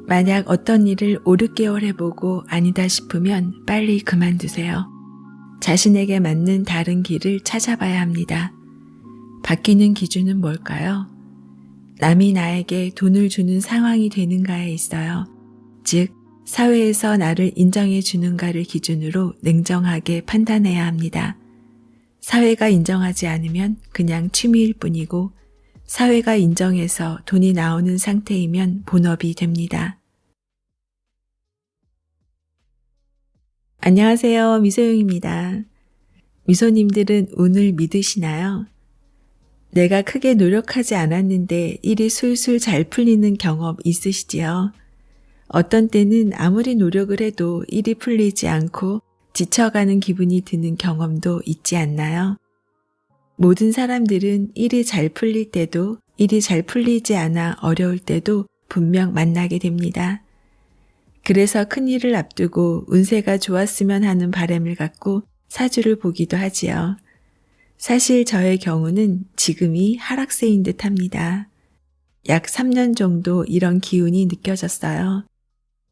만약 어떤 일을 5, 6개월 해보고 아니다 싶으면 빨리 그만두세요. 자신에게 맞는 다른 길을 찾아봐야 합니다. 바뀌는 기준은 뭘까요? 남이 나에게 돈을 주는 상황이 되는가에 있어요. 즉, 사회에서 나를 인정해 주는가를 기준으로 냉정하게 판단해야 합니다. 사회가 인정하지 않으면 그냥 취미일 뿐이고, 사회가 인정해서 돈이 나오는 상태이면 본업이 됩니다. 안녕하세요. 미소영입니다. 미소님들은 운을 믿으시나요? 내가 크게 노력하지 않았는데 일이 술술 잘 풀리는 경험 있으시지요? 어떤 때는 아무리 노력을 해도 일이 풀리지 않고 지쳐가는 기분이 드는 경험도 있지 않나요? 모든 사람들은 일이 잘 풀릴 때도 일이 잘 풀리지 않아 어려울 때도 분명 만나게 됩니다. 그래서 큰일을 앞두고 운세가 좋았으면 하는 바람을 갖고 사주를 보기도 하지요. 사실 저의 경우는 지금이 하락세인 듯 합니다. 약 3년 정도 이런 기운이 느껴졌어요.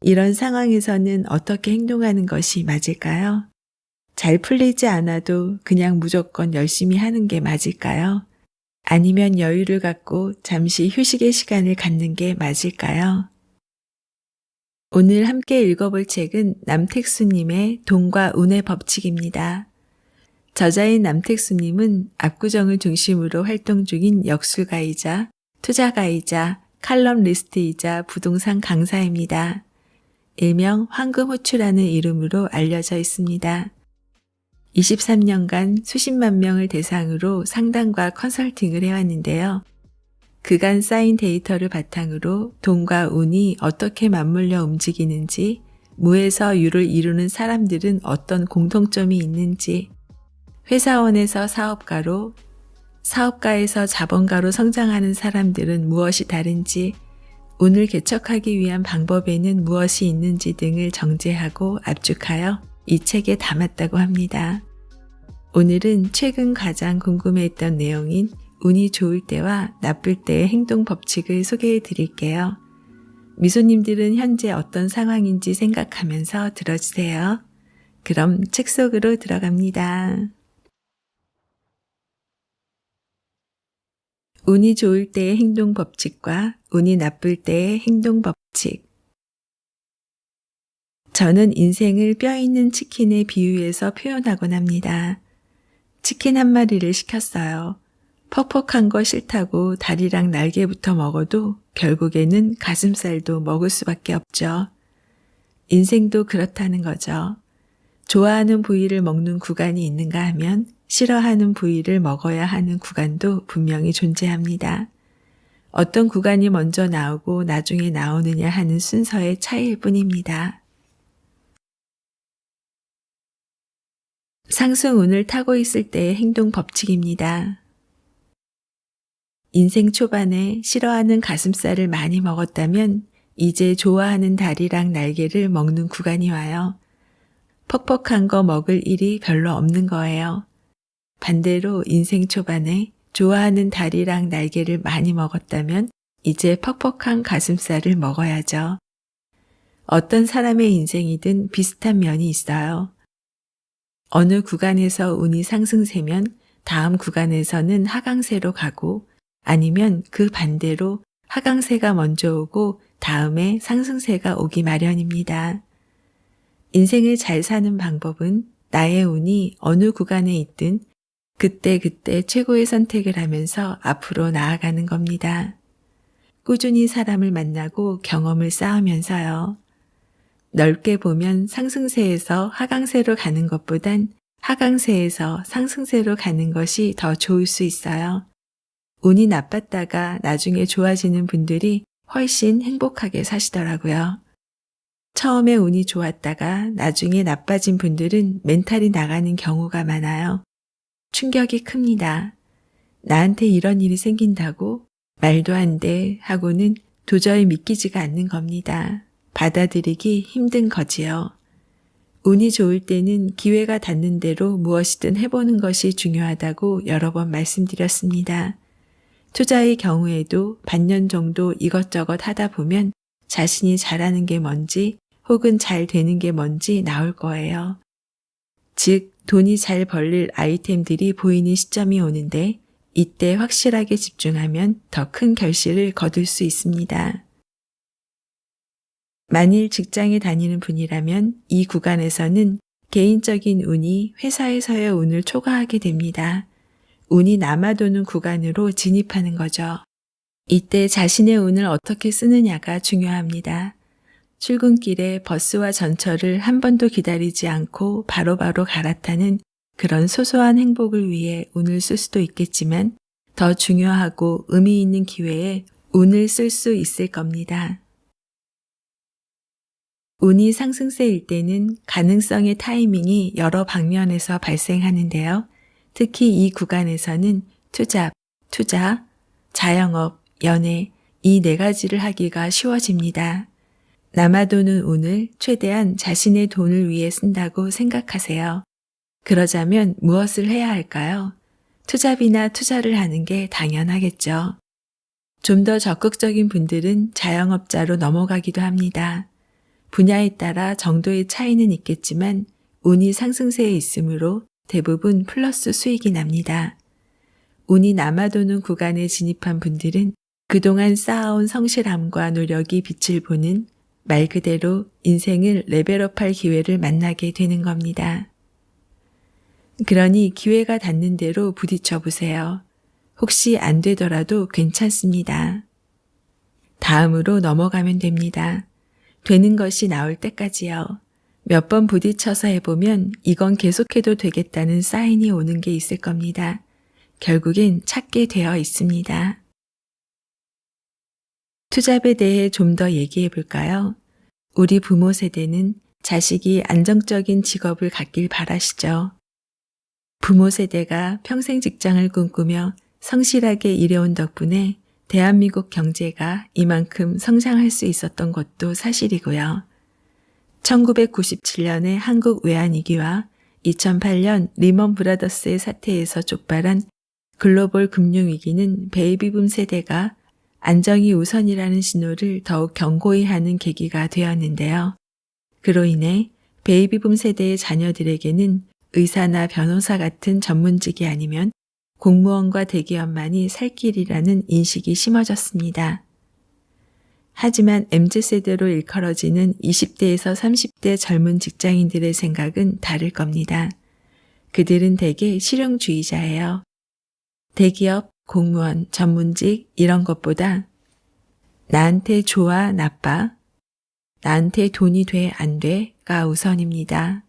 이런 상황에서는 어떻게 행동하는 것이 맞을까요? 잘 풀리지 않아도 그냥 무조건 열심히 하는 게 맞을까요? 아니면 여유를 갖고 잠시 휴식의 시간을 갖는 게 맞을까요? 오늘 함께 읽어볼 책은 남택수님의 돈과 운의 법칙입니다. 저자인 남택수님은 압구정을 중심으로 활동 중인 역술가이자 투자가이자 칼럼리스트이자 부동산 강사입니다. 일명 황금호추라는 이름으로 알려져 있습니다. 23년간 수십만 명을 대상으로 상담과 컨설팅을 해왔는데요. 그간 쌓인 데이터를 바탕으로 돈과 운이 어떻게 맞물려 움직이는지, 무에서 유를 이루는 사람들은 어떤 공통점이 있는지, 회사원에서 사업가로, 사업가에서 자본가로 성장하는 사람들은 무엇이 다른지, 운을 개척하기 위한 방법에는 무엇이 있는지 등을 정제하고 압축하여 이 책에 담았다고 합니다. 오늘은 최근 가장 궁금해했던 내용인 운이 좋을 때와 나쁠 때의 행동 법칙을 소개해 드릴게요. 미소님들은 현재 어떤 상황인지 생각하면서 들어주세요. 그럼 책 속으로 들어갑니다. 운이 좋을 때의 행동 법칙과 운이 나쁠 때의 행동 법칙. 저는 인생을 뼈 있는 치킨에 비유해서 표현하곤 합니다. 치킨 한 마리를 시켰어요. 퍽퍽한 거 싫다고 다리랑 날개부터 먹어도 결국에는 가슴살도 먹을 수밖에 없죠. 인생도 그렇다는 거죠. 좋아하는 부위를 먹는 구간이 있는가 하면 싫어하는 부위를 먹어야 하는 구간도 분명히 존재합니다. 어떤 구간이 먼저 나오고 나중에 나오느냐 하는 순서의 차이일 뿐입니다. 상승운을 타고 있을 때의 행동 법칙입니다. 인생 초반에 싫어하는 가슴살을 많이 먹었다면 이제 좋아하는 다리랑 날개를 먹는 구간이 와요. 퍽퍽한 거 먹을 일이 별로 없는 거예요. 반대로 인생 초반에 좋아하는 다리랑 날개를 많이 먹었다면 이제 퍽퍽한 가슴살을 먹어야죠. 어떤 사람의 인생이든 비슷한 면이 있어요. 어느 구간에서 운이 상승세면 다음 구간에서는 하강세로 가고, 아니면 그 반대로 하강세가 먼저 오고 다음에 상승세가 오기 마련입니다. 인생을 잘 사는 방법은 나의 운이 어느 구간에 있든 그때그때 최고의 선택을 하면서 앞으로 나아가는 겁니다. 꾸준히 사람을 만나고 경험을 쌓으면서요. 넓게 보면 상승세에서 하강세로 가는 것보단 하강세에서 상승세로 가는 것이 더 좋을 수 있어요. 운이 나빴다가 나중에 좋아지는 분들이 훨씬 행복하게 사시더라고요. 처음에 운이 좋았다가 나중에 나빠진 분들은 멘탈이 나가는 경우가 많아요. 충격이 큽니다. 나한테 이런 일이 생긴다고? 말도 안 돼 하고는 도저히 믿기지가 않는 겁니다. 받아들이기 힘든 거지요. 운이 좋을 때는 기회가 닿는 대로 무엇이든 해보는 것이 중요하다고 여러 번 말씀드렸습니다. 투자의 경우에도 반년 정도 이것저것 하다 보면 자신이 잘하는 게 뭔지 혹은 잘 되는 게 뭔지 나올 거예요. 즉, 돈이 잘 벌릴 아이템들이 보이는 시점이 오는데 이때 확실하게 집중하면 더 큰 결실을 거둘 수 있습니다. 만일 직장에 다니는 분이라면 이 구간에서는 개인적인 운이 회사에서의 운을 초과하게 됩니다. 운이 남아도는 구간으로 진입하는 거죠. 이때 자신의 운을 어떻게 쓰느냐가 중요합니다. 출근길에 버스와 전철을 한 번도 기다리지 않고 바로바로 갈아타는 그런 소소한 행복을 위해 운을 쓸 수도 있겠지만 더 중요하고 의미 있는 기회에 운을 쓸 수 있을 겁니다. 운이 상승세일 때는 가능성의 타이밍이 여러 방면에서 발생하는데요. 특히 이 구간에서는 투자, 자영업, 연애 이 네 가지를 하기가 쉬워집니다. 남아도는 운을 최대한 자신의 돈을 위해 쓴다고 생각하세요. 그러자면 무엇을 해야 할까요? 투잡이나 투자를 하는 게 당연하겠죠. 좀 더 적극적인 분들은 자영업자로 넘어가기도 합니다. 분야에 따라 정도의 차이는 있겠지만 운이 상승세에 있으므로 대부분 플러스 수익이 납니다. 운이 남아도는 구간에 진입한 분들은 그동안 쌓아온 성실함과 노력이 빛을 보는 말 그대로 인생을 레벨업할 기회를 만나게 되는 겁니다. 그러니 기회가 닿는 대로 부딪혀 보세요. 혹시 안 되더라도 괜찮습니다. 다음으로 넘어가면 됩니다. 되는 것이 나올 때까지요. 몇 번 부딪혀서 해보면 이건 계속해도 되겠다는 사인이 오는 게 있을 겁니다. 결국엔 찾게 되어 있습니다. 투잡에 대해 좀 더 얘기해 볼까요? 우리 부모 세대는 자식이 안정적인 직업을 갖길 바라시죠. 부모 세대가 평생 직장을 꿈꾸며 성실하게 일해온 덕분에 대한민국 경제가 이만큼 성장할 수 있었던 것도 사실이고요. 1997년의 한국 외환위기와 2008년 리먼 브라더스의 사태에서 촉발한 글로벌 금융위기는 베이비붐 세대가 안정이 우선이라는 신호를 더욱 경고히 하는 계기가 되었는데요. 그로 인해 베이비붐 세대의 자녀들에게는 의사나 변호사 같은 전문직이 아니면 공무원과 대기업만이 살 길이라는 인식이 심어졌습니다. 하지만 MZ세대로 일컬어지는 20대에서 30대 젊은 직장인들의 생각은 다를 겁니다. 그들은 대개 실용주의자예요. 대기업, 공무원, 전문직 이런 것보다 나한테 좋아, 나빠, 나한테 돈이 돼, 안 돼가 우선입니다.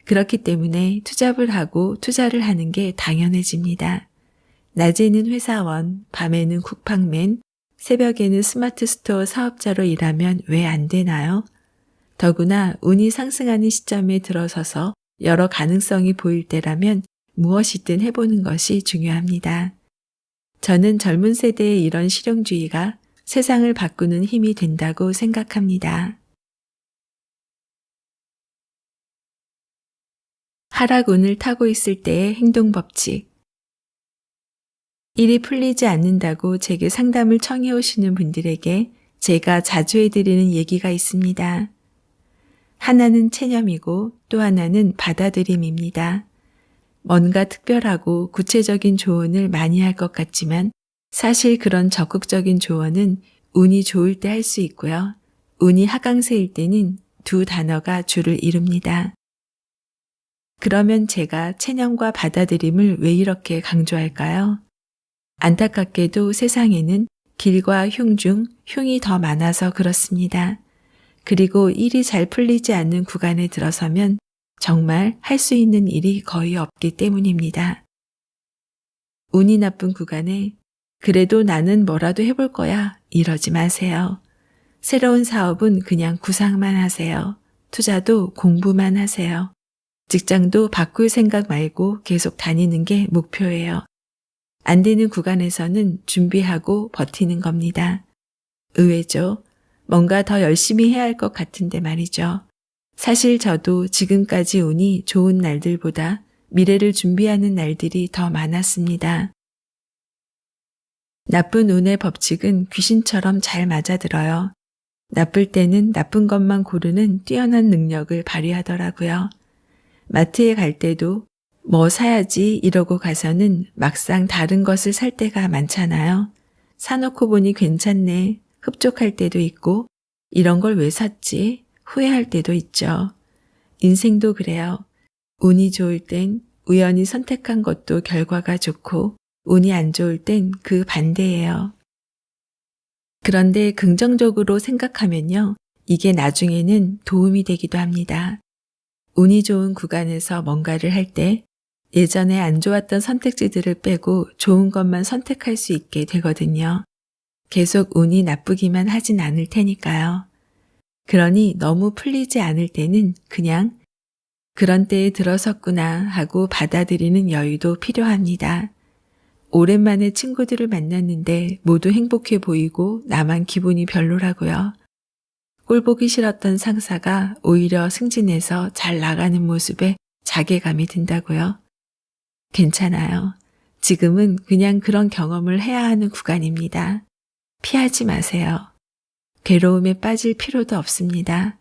그렇기 때문에 투잡을 하고 투자를 하는 게 당연해집니다. 낮에는 회사원, 밤에는 쿠팡맨, 새벽에는 스마트 스토어 사업자로 일하면 왜 안 되나요? 더구나 운이 상승하는 시점에 들어서서 여러 가능성이 보일 때라면 무엇이든 해보는 것이 중요합니다. 저는 젊은 세대의 이런 실용주의가 세상을 바꾸는 힘이 된다고 생각합니다. 하락운을 타고 있을 때의 행동법칙. 일이 풀리지 않는다고 제게 상담을 청해 오시는 분들에게 제가 자주 해드리는 얘기가 있습니다. 하나는 체념이고 또 하나는 받아들임입니다. 뭔가 특별하고 구체적인 조언을 많이 할 것 같지만 사실 그런 적극적인 조언은 운이 좋을 때 할 수 있고요. 운이 하강세일 때는 두 단어가 주를 이룹니다. 그러면 제가 체념과 받아들임을 왜 이렇게 강조할까요? 안타깝게도 세상에는 길과 흉 중 흉이 더 많아서 그렇습니다. 그리고 일이 잘 풀리지 않는 구간에 들어서면 정말 할 수 있는 일이 거의 없기 때문입니다. 운이 나쁜 구간에 그래도 나는 뭐라도 해볼 거야 이러지 마세요. 새로운 사업은 그냥 구상만 하세요. 투자도 공부만 하세요. 직장도 바꿀 생각 말고 계속 다니는 게 목표예요. 안 되는 구간에서는 준비하고 버티는 겁니다. 의외죠. 뭔가 더 열심히 해야 할 것 같은데 말이죠. 사실 저도 지금까지 운이 좋은 날들보다 미래를 준비하는 날들이 더 많았습니다. 나쁜 운의 법칙은 귀신처럼 잘 맞아들어요. 나쁠 때는 나쁜 것만 고르는 뛰어난 능력을 발휘하더라고요. 마트에 갈 때도 뭐 사야지 이러고 가서는 막상 다른 것을 살 때가 많잖아요. 사놓고 보니 괜찮네, 흡족할 때도 있고 이런 걸 왜 샀지 후회할 때도 있죠. 인생도 그래요. 운이 좋을 땐 우연히 선택한 것도 결과가 좋고 운이 안 좋을 땐 그 반대예요. 그런데 긍정적으로 생각하면요. 이게 나중에는 도움이 되기도 합니다. 운이 좋은 구간에서 뭔가를 할 때 예전에 안 좋았던 선택지들을 빼고 좋은 것만 선택할 수 있게 되거든요. 계속 운이 나쁘기만 하진 않을 테니까요. 그러니 너무 풀리지 않을 때는 그냥 그런 때에 들어섰구나 하고 받아들이는 여유도 필요합니다. 오랜만에 친구들을 만났는데 모두 행복해 보이고 나만 기분이 별로라고요. 꼴 보기 싫었던 상사가 오히려 승진해서 잘 나가는 모습에 자괴감이 든다고요. 괜찮아요. 지금은 그냥 그런 경험을 해야 하는 구간입니다. 피하지 마세요. 괴로움에 빠질 필요도 없습니다.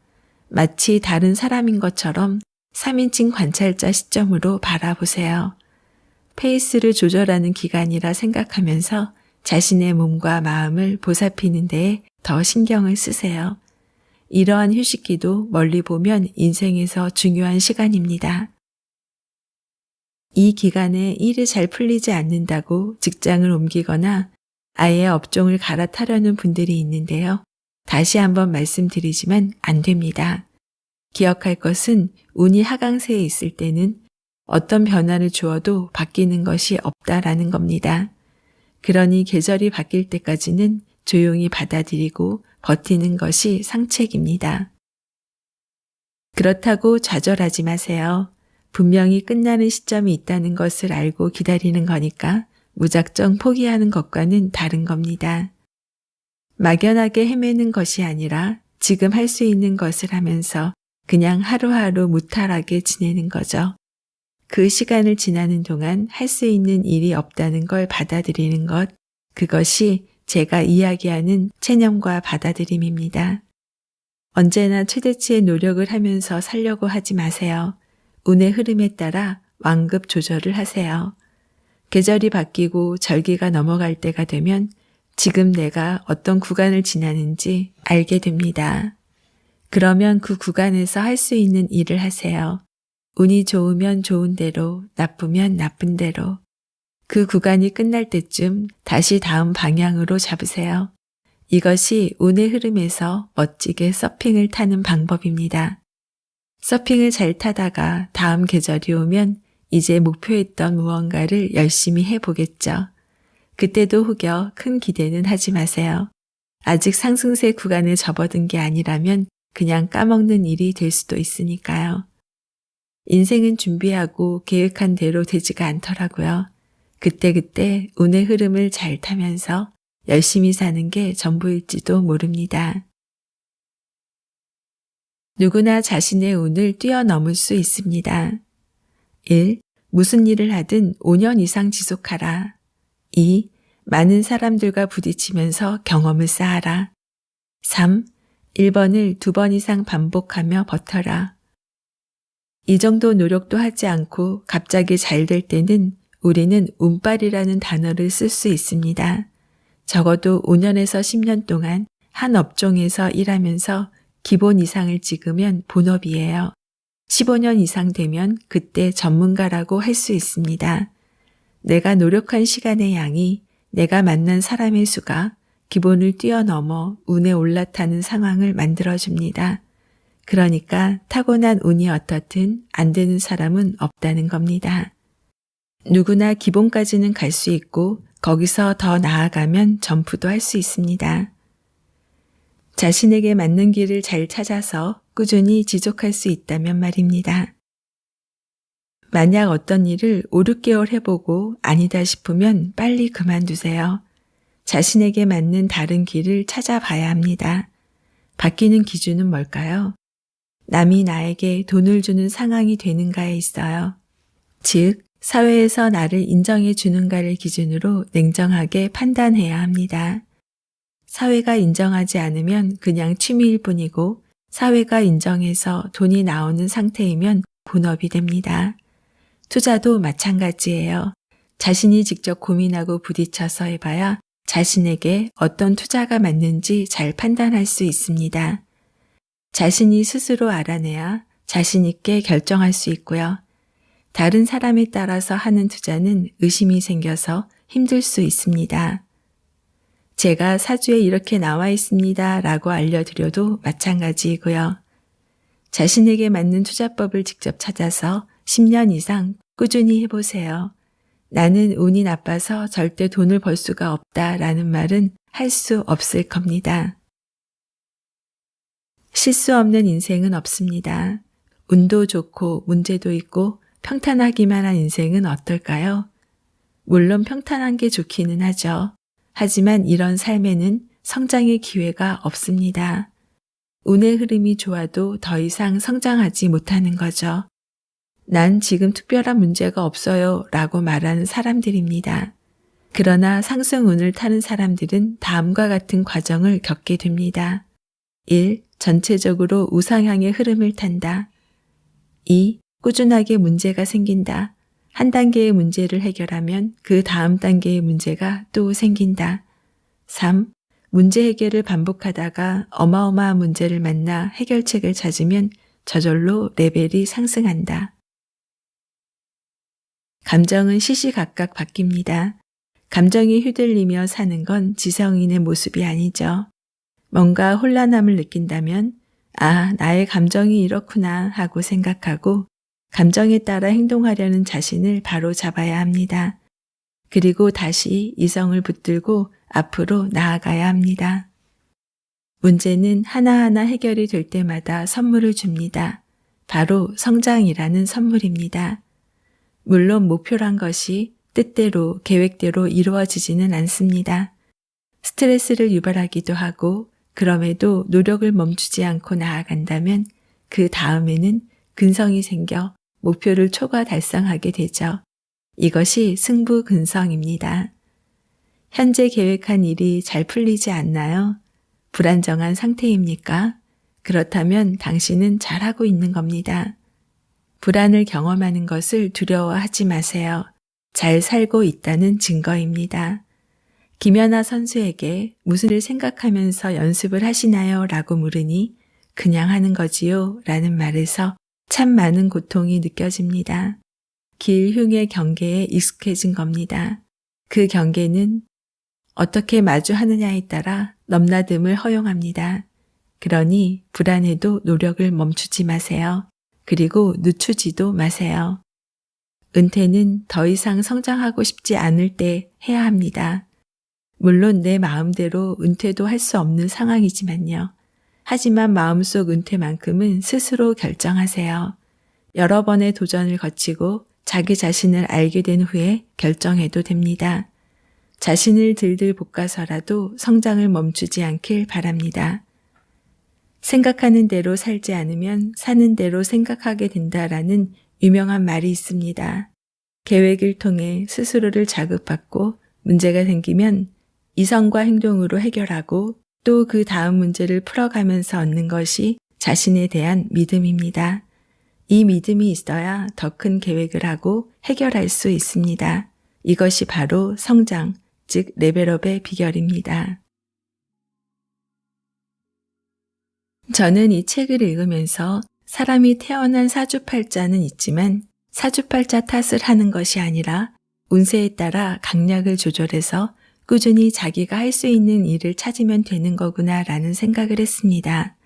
마치 다른 사람인 것처럼 3인칭 관찰자 시점으로 바라보세요. 페이스를 조절하는 기간이라 생각하면서 자신의 몸과 마음을 보살피는 데에 더 신경을 쓰세요. 이러한 휴식기도 멀리 보면 인생에서 중요한 시간입니다. 이 기간에 일이 잘 풀리지 않는다고 직장을 옮기거나 아예 업종을 갈아타려는 분들이 있는데요. 다시 한번 말씀드리지만 안 됩니다. 기억할 것은 운이 하강세에 있을 때는 어떤 변화를 주어도 바뀌는 것이 없다라는 겁니다. 그러니 계절이 바뀔 때까지는 조용히 받아들이고 버티는 것이 상책입니다. 그렇다고 좌절하지 마세요. 분명히 끝나는 시점이 있다는 것을 알고 기다리는 거니까 무작정 포기하는 것과는 다른 겁니다. 막연하게 헤매는 것이 아니라 지금 할 수 있는 것을 하면서 그냥 하루하루 무탈하게 지내는 거죠. 그 시간을 지나는 동안 할 수 있는 일이 없다는 걸 받아들이는 것, 그것이 제가 이야기하는 체념과 받아들임입니다. 언제나 최대치의 노력을 하면서 살려고 하지 마세요. 운의 흐름에 따라 완급 조절을 하세요. 계절이 바뀌고 절기가 넘어갈 때가 되면 지금 내가 어떤 구간을 지나는지 알게 됩니다. 그러면 그 구간에서 할 수 있는 일을 하세요. 운이 좋으면 좋은 대로, 나쁘면 나쁜 대로. 그 구간이 끝날 때쯤 다시 다음 방향으로 잡으세요. 이것이 운의 흐름에서 멋지게 서핑을 타는 방법입니다. 서핑을 잘 타다가 다음 계절이 오면 이제 목표했던 무언가를 열심히 해보겠죠. 그때도 혹여 큰 기대는 하지 마세요. 아직 상승세 구간에 접어든 게 아니라면 그냥 까먹는 일이 될 수도 있으니까요. 인생은 준비하고 계획한 대로 되지가 않더라고요. 그때그때 운의 흐름을 잘 타면서 열심히 사는 게 전부일지도 모릅니다. 누구나 자신의 운을 뛰어넘을 수 있습니다. 1. 무슨 일을 하든 5년 이상 지속하라. 2. 많은 사람들과 부딪히면서 경험을 쌓아라. 3. 1번을 2번 이상 반복하며 버텨라. 이 정도 노력도 하지 않고 갑자기 잘 될 때는 우리는 운빨이라는 단어를 쓸 수 있습니다. 적어도 5년에서 10년 동안 한 업종에서 일하면서 기본 이상을 찍으면 본업이에요. 15년 이상 되면 그때 전문가라고 할 수 있습니다. 내가 노력한 시간의 양이 내가 만난 사람의 수가 기본을 뛰어넘어 운에 올라타는 상황을 만들어줍니다. 그러니까 타고난 운이 어떻든 안 되는 사람은 없다는 겁니다. 누구나 기본까지는 갈 수 있고 거기서 더 나아가면 점프도 할 수 있습니다. 자신에게 맞는 길을 잘 찾아서 꾸준히 지속할 수 있다면 말입니다. 만약 어떤 일을 5, 6개월 해보고 아니다 싶으면 빨리 그만두세요. 자신에게 맞는 다른 길을 찾아봐야 합니다. 바뀌는 기준은 뭘까요? 남이 나에게 돈을 주는 상황이 되는가에 있어요. 즉, 사회에서 나를 인정해 주는가를 기준으로 냉정하게 판단해야 합니다. 사회가 인정하지 않으면 그냥 취미일 뿐이고 사회가 인정해서 돈이 나오는 상태이면 본업이 됩니다. 투자도 마찬가지예요. 자신이 직접 고민하고 부딪혀서 해봐야 자신에게 어떤 투자가 맞는지 잘 판단할 수 있습니다. 자신이 스스로 알아내야 자신 있게 결정할 수 있고요. 다른 사람에 따라서 하는 투자는 의심이 생겨서 힘들 수 있습니다. 제가 사주에 이렇게 나와 있습니다 라고 알려드려도 마찬가지이고요. 자신에게 맞는 투자법을 직접 찾아서 10년 이상 꾸준히 해보세요. 나는 운이 나빠서 절대 돈을 벌 수가 없다 라는 말은 할 수 없을 겁니다. 실수 없는 인생은 없습니다. 운도 좋고 문제도 있고 평탄하기만 한 인생은 어떨까요? 물론 평탄한 게 좋기는 하죠. 하지만 이런 삶에는 성장의 기회가 없습니다. 운의 흐름이 좋아도 더 이상 성장하지 못하는 거죠. 난 지금 특별한 문제가 없어요 라고 말하는 사람들입니다. 그러나 상승운을 타는 사람들은 다음과 같은 과정을 겪게 됩니다. 1. 전체적으로 우상향의 흐름을 탄다. 2. 꾸준하게 문제가 생긴다. 한 단계의 문제를 해결하면 그 다음 단계의 문제가 또 생긴다. 3. 문제 해결을 반복하다가 어마어마한 문제를 만나 해결책을 찾으면 저절로 레벨이 상승한다. 감정은 시시각각 바뀝니다. 감정이 휘둘리며 사는 건 지성인의 모습이 아니죠. 뭔가 혼란함을 느낀다면 아, 나의 감정이 이렇구나 하고 생각하고 감정에 따라 행동하려는 자신을 바로 잡아야 합니다. 그리고 다시 이성을 붙들고 앞으로 나아가야 합니다. 문제는 하나하나 해결이 될 때마다 선물을 줍니다. 바로 성장이라는 선물입니다. 물론 목표란 것이 뜻대로 계획대로 이루어지지는 않습니다. 스트레스를 유발하기도 하고 그럼에도 노력을 멈추지 않고 나아간다면 그 다음에는 근성이 생겨 목표를 초과 달성하게 되죠. 이것이 승부근성입니다. 현재 계획한 일이 잘 풀리지 않나요? 불안정한 상태입니까? 그렇다면 당신은 잘하고 있는 겁니다. 불안을 경험하는 것을 두려워하지 마세요. 잘 살고 있다는 증거입니다. 김연아 선수에게 무슨 일 생각하면서 연습을 하시나요? 라고 물으니 그냥 하는 거지요? 라는 말에서 참 많은 고통이 느껴집니다. 길, 흉의 경계에 익숙해진 겁니다. 그 경계는 어떻게 마주하느냐에 따라 넘나듦을 허용합니다. 그러니 불안해도 노력을 멈추지 마세요. 그리고 늦추지도 마세요. 은퇴는 더 이상 성장하고 싶지 않을 때 해야 합니다. 물론 내 마음대로 은퇴도 할 수 없는 상황이지만요. 하지만 마음속 은퇴만큼은 스스로 결정하세요. 여러 번의 도전을 거치고 자기 자신을 알게 된 후에 결정해도 됩니다. 자신을 들들 볶아서라도 성장을 멈추지 않길 바랍니다. 생각하는 대로 살지 않으면 사는 대로 생각하게 된다라는 유명한 말이 있습니다. 계획을 통해 스스로를 자극받고 문제가 생기면 이성과 행동으로 해결하고 또 그 다음 문제를 풀어가면서 얻는 것이 자신에 대한 믿음입니다. 이 믿음이 있어야 더 큰 계획을 하고 해결할 수 있습니다. 이것이 바로 성장, 즉 레벨업의 비결입니다. 저는 이 책을 읽으면서 사람이 태어난 사주팔자는 있지만 사주팔자 탓을 하는 것이 아니라 운세에 따라 강약을 조절해서 꾸준히 자기가 할 수 있는 일을 찾으면 되는 거구나라는 생각을 했습니다.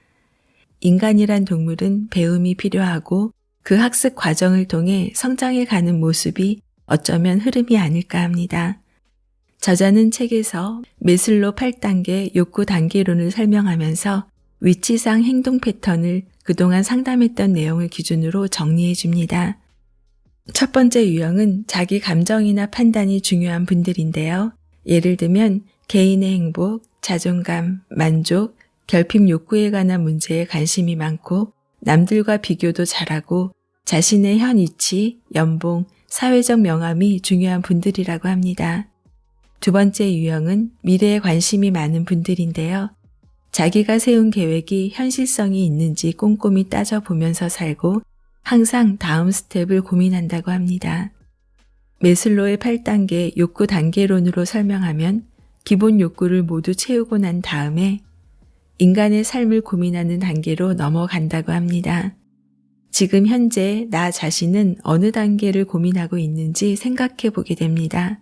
인간이란 동물은 배움이 필요하고 그 학습 과정을 통해 성장해 가는 모습이 어쩌면 흐름이 아닐까 합니다. 저자는 책에서 매슬로 8단계 욕구 단계론을 설명하면서 위치상 행동 패턴을 그동안 상담했던 내용을 기준으로 정리해 줍니다. 첫 번째 유형은 자기 감정이나 판단이 중요한 분들인데요. 예를 들면 개인의 행복, 자존감, 만족, 결핍 욕구에 관한 문제에 관심이 많고 남들과 비교도 잘하고 자신의 현 위치, 연봉, 사회적 명함이 중요한 분들이라고 합니다. 두 번째 유형은 미래에 관심이 많은 분들인데요. 자기가 세운 계획이 현실성이 있는지 꼼꼼히 따져보면서 살고 항상 다음 스텝을 고민한다고 합니다. 매슬로의 8단계 욕구 단계론으로 설명하면 기본 욕구를 모두 채우고 난 다음에 인간의 삶을 고민하는 단계로 넘어간다고 합니다. 지금 현재 나 자신은 어느 단계를 고민하고 있는지 생각해 보게 됩니다.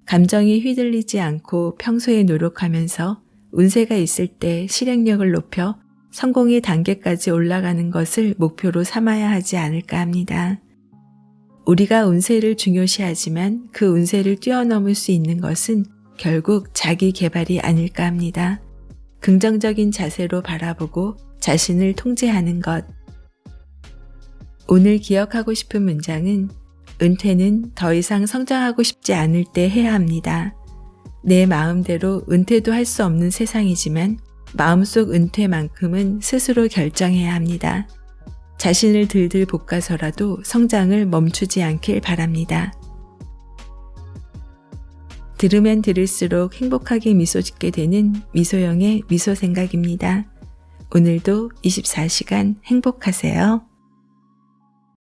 감정이 휘둘리지 않고 평소에 노력하면서 운세가 있을 때 실행력을 높여 성공의 단계까지 올라가는 것을 목표로 삼아야 하지 않을까 합니다. 우리가 운세를 중요시하지만 그 운세를 뛰어넘을 수 있는 것은 결국 자기 개발이 아닐까 합니다. 긍정적인 자세로 바라보고 자신을 통제하는 것. 오늘 기억하고 싶은 문장은 은퇴는 더 이상 성장하고 싶지 않을 때 해야 합니다. 내 마음대로 은퇴도 할 수 없는 세상이지만 마음속 은퇴만큼은 스스로 결정해야 합니다. 자신을 들들 볶아서라도 성장을 멈추지 않길 바랍니다. 들으면 들을수록 행복하게 미소 짓게 되는 미소영의 미소생각입니다. 오늘도 24시간 행복하세요.